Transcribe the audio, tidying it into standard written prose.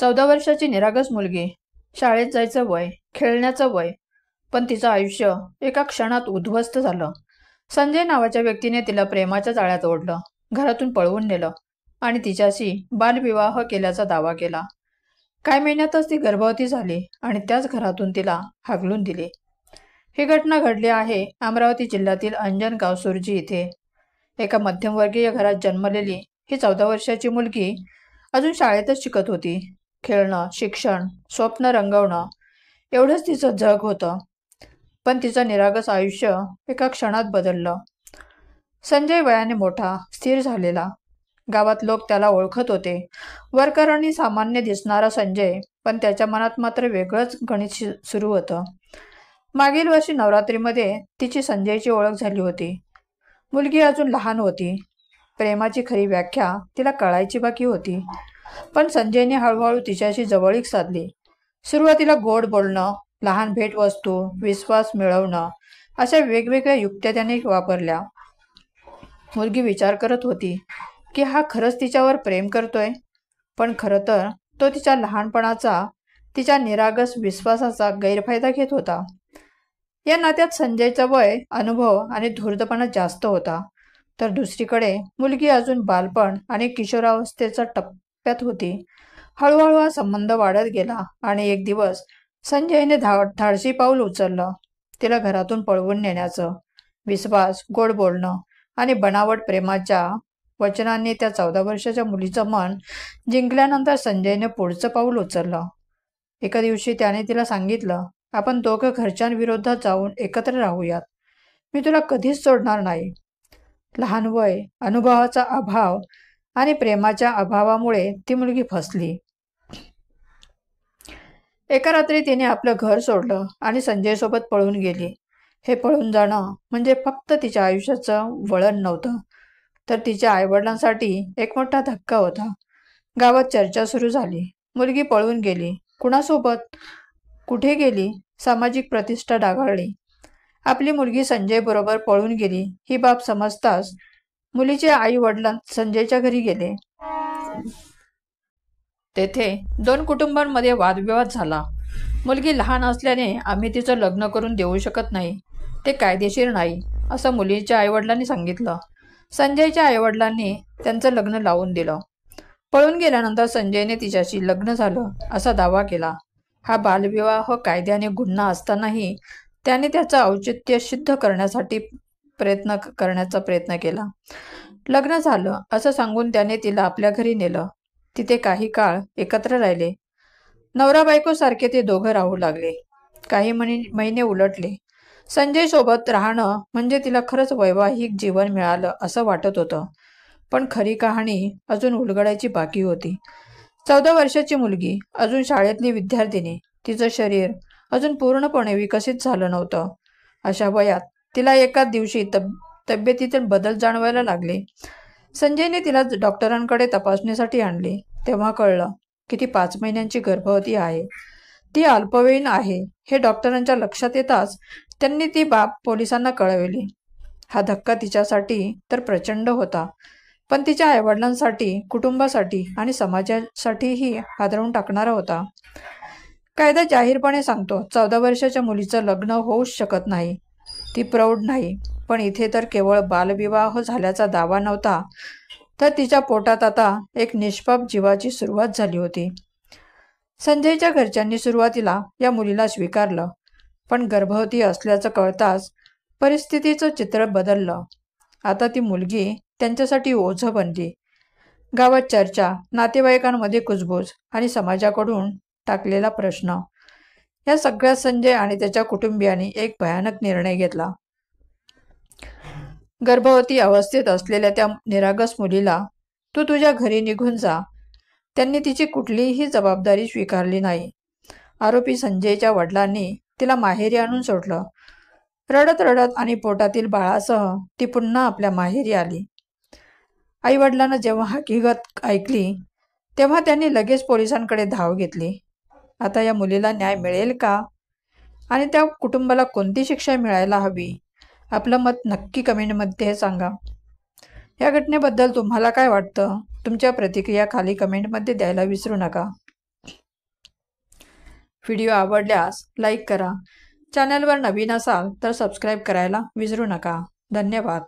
14 वर्षाची निरागस मुलगी, शाळेत जायचं वय, खेळण्याचं वय, पण तिचं आयुष्य एका क्षणात उद्ध्वस्त झालं. संजय नावाच्या व्यक्तीने तिला प्रेमाच्या जाळ्यात ओढलं, घरातून पळवून नेलं आणि तिच्याशी बालविवाह केल्याचा दावा केला. काही महिन्यातच ती गर्भवती झाली आणि त्याच घरातून तिला हाकलून दिली. ही घटना घडली आहे अमरावती जिल्ह्यातील अंजनगाव सुरजी इथे. एका मध्यमवर्गीय घरात जन्मलेली ही 14 वर्षाची मुलगी अजून शाळेतच शिकत होती. खेळणं, शिक्षण, स्वप्न रंगवणं एवढंच तिचं जग होतं. पण तिचं निरागस आयुष्य एका क्षणात बदललं. संजय वयाने मोठा, स्थिर झालेला. गावात लोक त्याला ओळखत होते. वरकरणी सामान्य दिसणारा संजय, पण त्याच्या मनात मात्र वेगळंच गणित सुरू होतं. मागील वर्षी नवरात्रीमध्ये तिची संजयची ओळख झाली होती. मुलगी अजून लहान होती. प्रेमाची खरी व्याख्या तिला कळायची बाकी होती. पण संजयने हळूहळू तिच्याशी जवळीक साधली. सुरुवातीला गोड बोलणं, लहान भेटवस्तू, विश्वास मिळवणं अशा वेगवेगळ्या युक्त्या त्याने वापरल्या. मुलगी विचार करत होती की हा खरंच तिच्यावर प्रेम करतोय. पण खरं तर तो तिच्या लहानपणाचा, तिच्या निरागस विश्वासाचा गैरफायदा घेत होता. या नात्यात संजयचा वय, अनुभव आणि धूर्तपणा जास्त होता. तर दुसरीकडे मुलगी अजून बालपण आणि किशोरावस्थेच्या टप्प्यात होती. हळूहळू हा संबंध वाढत गेला आणि एक दिवस संजयने धाडसी पाऊल उचललं. तिला घरातून पळवून नेण्याचं. विश्वास, गोड बोलणं आणि बनावट प्रेमाच्या वचनांनी त्या 14 वर्षाच्या मुलीचं मन जिंकल्यानंतर संजयने पुढचं पाऊल उचललं. एका दिवशी त्याने तिला सांगितलं, आपण दोघं घरच्यांविरोधात जाऊन एकत्र राहूयात. मी तुला कधीच सोडणार नाही. लहान वय, अनुभवाचा अभाव आणि प्रेमाच्या अभावामुळे ती मुलगी फसली. एका रात्री तिने आपलं घर सोडलं आणि संजयसोबत पळून गेली. हे पळून जाणं म्हणजे फक्त तिच्या आयुष्याचं वळण नव्हतं, तर तिच्या आईवडिलांसाठी एक मोठा धक्का होता. गावात चर्चा सुरू झाली. मुलगी पळून गेली. कुणासोबत, कुठे गेली? सामाजिक प्रतिष्ठा डागाळली. आपली मुलगी संजय बरोबर पळून गेली ही बाब समजताच मुलीचे आई वडील संजयच्या घरी गेले. तेथे 2 कुटुंबांमध्ये वादविवाद झाला. मुलगी लहान असल्याने आम्ही तिचं लग्न करून देऊ शकत नाही, ते कायदेशीर नाही, असं मुलीच्या आईवडिलांनी सांगितलं. संजयच्या आईवडिलांनी त्यांचं लग्न लावून दिलं. पळून गेल्यानंतर संजयने तिच्याशी लग्न झालं असा दावा केला. हा बालविवाह कायद्याने गुन्हा असतानाही त्याने त्याचं औचित्य सिद्ध करण्यासाठी प्रयत्न केला. लग्न झालं असं सांगून त्याने तिला आपल्या घरी नेलं. तिथे काही काळ एकत्र राहिले. नवरा बायको सारखे ते दोघं राहू लागले. काही महिने उलटले. संजय सोबत राहणं म्हणजे तिला खरंच वैवाहिक जीवन मिळालं असं वाटत होतं. पण खरी कहाणी अजून उलगडायची बाकी होती. 14 वर्षाची मुलगी, अजून शाळेतली विद्यार्थिनी, तिचं शरीर अजून पूर्णपणे विकसित झालं नव्हतं. अशा वयात तिला एका दिवशी तब्येतीत बदल जाणवायला लागले. संजयने तिला डॉक्टरांकडे तपासणीसाठी आणले. तेव्हा कळलं की ती 5 महिन्यांची गर्भवती आहे. ती अल्पवयीन आहे हे डॉक्टरांच्या लक्षात येताच त्यांनी ती बाब पोलिसांना कळवली. हा धक्का तिच्यासाठी तर प्रचंड होता, पण तिच्या आईवडिलांसाठी, कुटुंबासाठी आणि समाजासाठीही हादरवून टाकणारा होता. कायदा जाहीरपणे सांगतो 14 वर्षाच्या मुलीचं लग्न होऊच शकत नाही. ती प्रौढ नाही. पण इथे तर केवळ बालविवाह झाल्याचा दावा नव्हता, तर तिच्या पोटात आता एक निष्पाप जीवाची सुरुवात झाली होती. संजयच्या घरच्यांनी सुरुवातीला या मुलीला स्वीकारलं, पण गर्भवती असल्याचं कळताच परिस्थितीचं चित्र बदललं. आता ती मुलगी त्यांच्यासाठी ओझं बनली. गावात चर्चा, नातेवाईकांमध्ये कुजबूज आणि समाजाकडून टाकलेला प्रश्न. या सगळ्यात संजय आणि त्याच्या कुटुंबियांनी एक भयानक निर्णय घेतला. गर्भवती अवस्थेत असलेल्या त्या निरागस मुलीला तू तुझ्या घरी निघून जा. त्यांनी तिची कुठलीही जबाबदारी स्वीकारली नाही. आरोपी संजयच्या वडिलांनी तिला माहेरी आणून सोडलं. रडत रडत आणि पोटातील बाळासह ती पुन्हा आपल्या माहेरी आली. आई वडिलांना जेव्हा हकीकत ऐकली तेव्हा त्यांनी लगेच पोलिसांकडे धाव घेतली. आता या मुलीला न्याय मिळेल का आणि त्या कुटुंबाला कोणती शिक्षा मिळायला हवी? आपलं मत नक्की कमेंटमध्ये सांगा. या घटनेबद्दल तुम्हाला काय वाटतं? तुमच्या प्रतिक्रिया खाली कमेंटमध्ये द्यायला विसरू नका. व्हिडिओ आवडल्यास लाईक करा. चॅनलवर नवीन असाल तर सबस्क्राईब करायला विसरू नका. धन्यवाद.